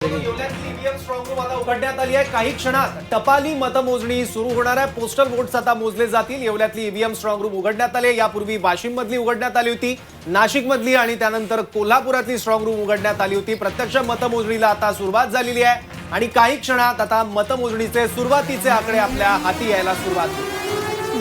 EVM strong room आता उघडण्यात आली आहे। काही क्षणात टपाली मतमोजणी सुरू होणार आहे। पोस्टल वोट्स आता मोजले जातील। येवल्यातली ईव्हीएम स्ट्रॉंग रूम उघडण्यात आली। यापूर्वी वाशिम मधली उघडण्यात आली होती, नाशिक मधली आणि त्यानंतर कोल्हापुरातली स्ट्रॉंग रूम उघडण्यात आली होती। प्रत्यक्ष मतमोजणीला आता सुरुवात झालेली आहे आणि काही क्षणात आता मतमोजणीचे सुरुवातीचे आकडे आपल्या हाती यायला सुरुवात होईल।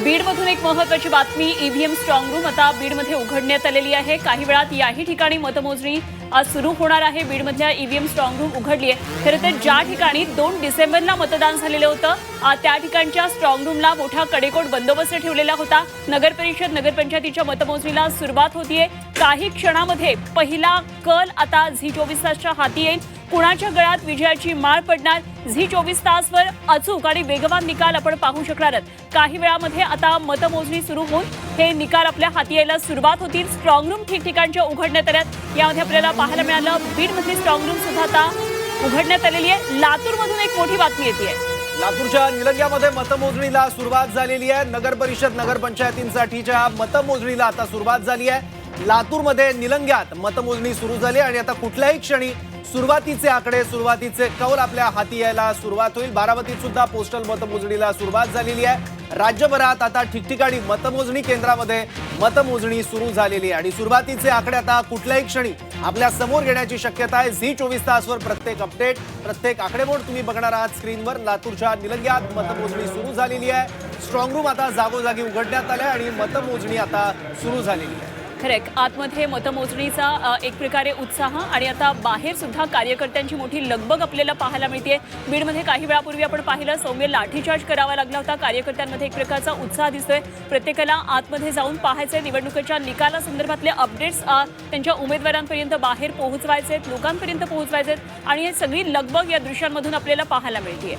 बीडमधून एक महत्त्वाची बातमी, ईव्हीएम स्ट्रॉंग रूम आता बीडमध्ये उघडण्यात आलेली आहे। काही वेळात याही ठिकाणी मतमोजणी आज सुरू होणार आहे। बीडमधल्या ईव्हीएम स्ट्रॉंग रूम उघडली आहे। खरं तर ज्या ठिकाणी 2 डिसेंबरला मतदान झालेलं होतं त्या ठिकाणच्या स्ट्रॉंग रूमला मोठा कडेकोट बंदोबस्त ठेवलेला होता। नगर परिषद नगरपंचायतीच्या मतमोजणीला सुरुवात होतीये। काही क्षणामध्ये पहिला कल आता झी24 तासच्या हाती येईल। कुणाच्या गळ्यात विजयाची माळ पडणार, झी24 तासवर अचूक आणि वेगवान निकाल आपण पाहू शकणार आहात। काही वेळामध्ये आता मतमोजणी सुरू होऊन हे निकाल आपल्या हाती यायला सुरुवात होतील। स्ट्रॉंग रूम ठिकठिकाणच्या उघडण्यात आल्यात। यामध्ये आपल्याला पाहायला मिळालं बीडमधली स्ट्रॉंग रूम सुद्धा आता उघडण्यात आलेली आहे। लातूरमधून एक मोठी बातमी येते। लातूरच्या निलंग्यामध्ये मतमोजणीला सुरुवात झालेली आहे। नगर परिषद नगरपंचायतींसाठीच्या मतमोजणीला आता सुरुवात झाली आहे। लातूरमध्ये निलंग्यात मतमोजणी सुरू झाली आणि आता कुठल्याही क्षणी सुरुवातीचे आकडे, सुरुवातीचे कौल आपल्या हाती यायला सुरुवात होईल। बारामतीत सुद्धा पोस्टल मतमोजणीला सुरुवात झालेली आहे। राज्यभरात आता ठिकठिकाणी मतमोजणी केंद्रामध्ये मतमोजणी सुरू झालेली आहे आणि सुरुवातीचे आकडे आता कुठल्याही क्षणी आपल्या समोर येण्याची शक्यता आहे। झी24 तासवर प्रत्येक अपडेट, प्रत्येक आकडेमोड तुम्ही बघणार आहात स्क्रीनवर। लातूरच्या निलंग्यात मतमोजणी सुरू झालेली आहे। स्ट्रॉंग रूम आता जागोजागी उघडण्यात आले आणि मतमोजणी आता सुरू झालेली आहे। खरंय, आतमध्ये मतमोजणीचा एक प्रकारे उत्साह आणि आता बाहेर सुद्धा कार्यकर्त्यांची मोठी लगबग आपल्याला पाहायला मिळते। बीडमध्ये काही वेळापूर्वी आपण पाहिलं सौम्य लाठीचार्ज करावा लागला होता। कार्यकर्त्यांमध्ये एक प्रकारचा उत्साह दिसतोय। प्रत्येकाला आतमध्ये जाऊन पाहायचंय, निवडणुकीच्या निकालासंदर्भातले अपडेट्स त्यांच्या उमेदवारांपर्यंत बाहेर पोहोचवायचेत, लोकांपर्यंत पोहोचवायचेत आणि ही सगळी लगबग या दृश्यांमधून आपल्याला पाहायला मिळते।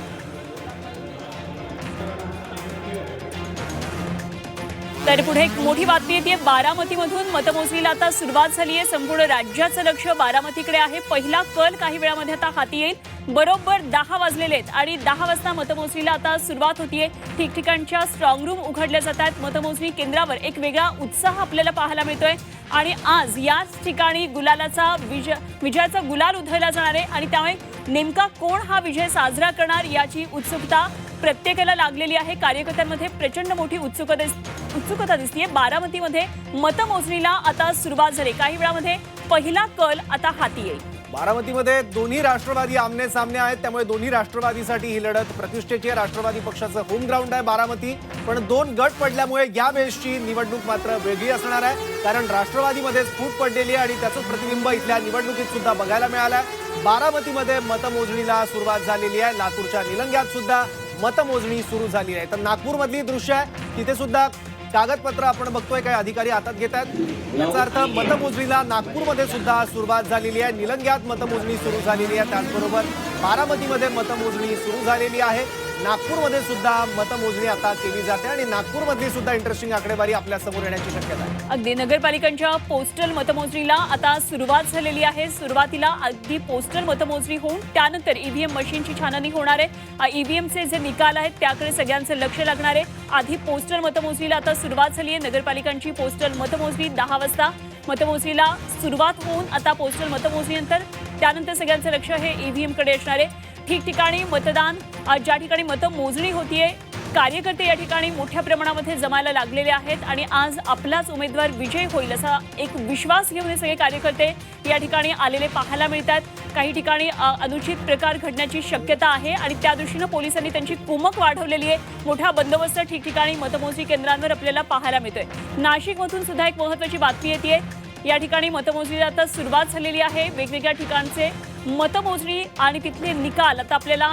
तर पुढे एक मोठी बातमी येते। बारामतीमधून मतमोजणीला आता सुरुवात झाली आहे। संपूर्ण राज्याचं लक्ष बारामतीकडे आहे। पहिला कल काही वेळामध्ये आता हाती येईल। बरोबर 10 वाजलेले आहेत आणि 10 वाजता मतमोजणीला आता सुरुवात होतीये। ठिकठिकाणच्या स्ट्रॉंग रूम उघडल्या जात आहेत। मतमोजणी केंद्रावर एक वेगळा उत्साह आपल्याला पाहायला मिळतोय आणि आज याच ठिकाणी गुलालाचा विजयाचा गुलाल उधळला जाणार आहे आणि त्यामुळे नेमका कोण हा विजय साजरा करणार याची उत्सुकता प्रत्येकाला लागलेली आहे। कार्यकर्त्यांमध्ये प्रचंड मोठी उत्सुकता दिसतीये। बारामतीमध्ये मतमोजणीला आता सुरुवात झाली। काही वेळामध्ये पहिला कल आता हाती येईल। बारामतीमध्ये दोन्ही राष्ट्रवादी आमने सामने आहेत, त्यामुळे दोन्ही राष्ट्रवादीसाठी ही लढत प्रतिष्ठेची आहे। राष्ट्रवादी पक्षाचं होम ग्राउंड आहे बारामती, पण 2 गट पडल्यामुळे यावेळेसची निवडणूक मात्र वेगळी असणार आहे, कारण राष्ट्रवादीमध्ये फूट पडलेली आहे आणि त्याचं प्रतिबिंब इथल्या निवडणुकीत सुद्धा बघायला मिळालं। बारामतीमध्ये मतमोजणीला सुरुवात झालेली आहे। लातूरच्या निलंग्यात सुद्धा मतमोजणी सुरू झाली आहे। तर नागपूरमधली दृश्य आहे, तिथे सुद्धा कागदपत्र आपण बघतोय काही अधिकारी हातात घेत आहेत। याचा अर्थ मतमोजणीला नागपूरमध्ये सुद्धा सुरुवात झालेली आहे। निलंग्यात मतमोजणी सुरू झालेली आहे, त्याचबरोबर बारामतीमध्ये मतमोजणी सुरू झालेली आहे। नागपूरमध्ये सुद्धा मतमोजणी आता केली जाते आणि नागपूरमधली सुद्धा इंटरेस्टिंग आकडेवारी आपल्या समोर येण्याची शक्यता आहे। अगदी नगरपालिकांच्या पोस्टल मतमोजणीला आता सुरुवात झालेली आहे। सुरुवातीला अगदी पोस्टल मतमोजणी होऊन त्यानंतर ईव्हीएम मशीनची छाननी होणार आहे। ईव्हीएमचे जे निकाल आहेत त्याकडे सगळ्यांचं लक्ष लागणार आहे। आधी पोस्टल मतमोजणीला आता सुरुवात झाली आहे। नगरपालिकांची पोस्टल मतमोजणी 10 वाजता मतमोजणीला सुरुवात होऊन आता पोस्टल मतमोजणीनंतर त्यानंतर सगळ्यांचं लक्ष हे ईव्हीएमकडे असणार आहे। ठिकठिकाणी मतदान, ज्या ठिकाणी मतमोजणी होतीये, कार्यकर्ते या ठिकाणी मोठ्या प्रमाणामध्ये जमायला लागलेले आहेत आणि आज आपलाच उमेदवार विजयी होईल असा एक विश्वास घेऊन हे सगळे कार्यकर्ते या ठिकाणी आलेले पाहायला मिळतात। काही ठिकाणी अनुचित प्रकार घडण्याची शक्यता आहे आणि त्या दृष्टीनं पोलिसांनी त्यांची कुमक वाढवलेली आहे। मोठा बंदोबस्त ठिकठिकाणी मतमोजणी केंद्रांवर आपल्याला पाहायला मिळतोय। नाशिकमधून सुद्धा एक महत्त्वाची बातमी येते। या ठिकाणी मतमोजणीला आता सुरुवात झालेली आहे। वेगवेगळ्या ठिकाणचे मतमोजणी आणि तिथले निकाल आता आपल्याला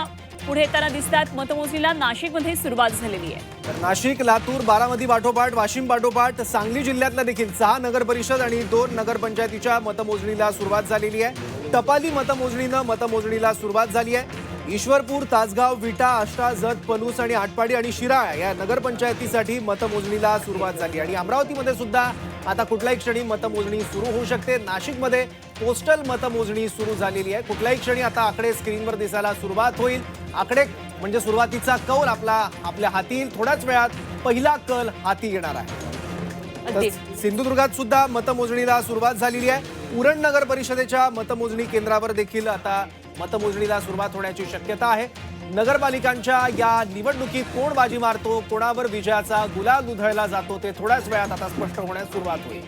पुढे येताना दिसतात। मतमोजणीला नाशिकमध्ये सुरुवात झालेली आहे। तर नाशिक, लातूर, बारामती पाठोपाठ, वाशिम पाठोपाठ सांगली जिल्ह्यातल्या देखील 6 नगर परिषद आणि 2 नगरपंचायतीच्या मतमोजणीला सुरुवात झालेली आहे। टपाली मतमोजणीनं मतमोजणीला सुरुवात झाली आहे। ईश्वरपूर, तासगाव, विटा, आष्टा, जत, पलूस आणि आटपाडी आणि शिराळा या नगरपंचायतीसाठी मतमोजणीला सुरुवात झाली आणि अमरावतीमध्ये सुद्धा आता कुठल्याही क्षणी मतमोजणी सुरू होऊ शकते। नाशिकमध्ये पोस्टल मतमोजणी सुरू झालेली आहे। कुठल्याही क्षणी आता आकडे स्क्रीनवर दिसायला सुरुवात होईल। आकडे म्हणजे सुरुवातीचा कौल आपल्या हाती येईल। थोड्याच वेळात पहिला कल हाती येणार आहे। सिंधुदुर्गात सुद्धा मतमोजणीला सुरुवात झालेली आहे। उरण नगर परिषदेच्या मतमोजणी केंद्रावर देखील आता मतमोजणीला सुरुवात होण्याची शक्यता आहे. नगरपालिकांच्या या निवडणुकीत कोण बाजी मारतो, कोणावर विजयाचा गुलाल उधळला जातो ते थोड्याच वेळात आता स्पष्ट होण्यास सुरुवात होईल.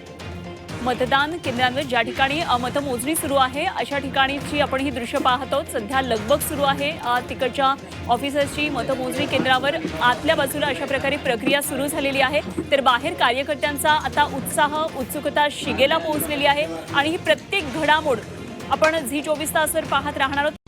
मतदान केंद्रांवर ज्या ठिकाणी मतमोजणी सुरू आहे अशा ठिकाणीची आपण ही दृश्य पाहत आहोत. सध्या लगबग सुरू आहे तिकडच्या ऑफिसर्सची मतमोजणी केंद्रावर आतल्या बाजूला अशा प्रकारे प्रक्रिया सुरू झालेली आहे. तर बाहेर कार्यकर्त्यांचा आता उत्साह उत्सुकता शिगेला पोहोचलेली आहे आणि ही प्रत्येक घडामोड आपण झी 24 तासवर पाहत राहणार आहोत.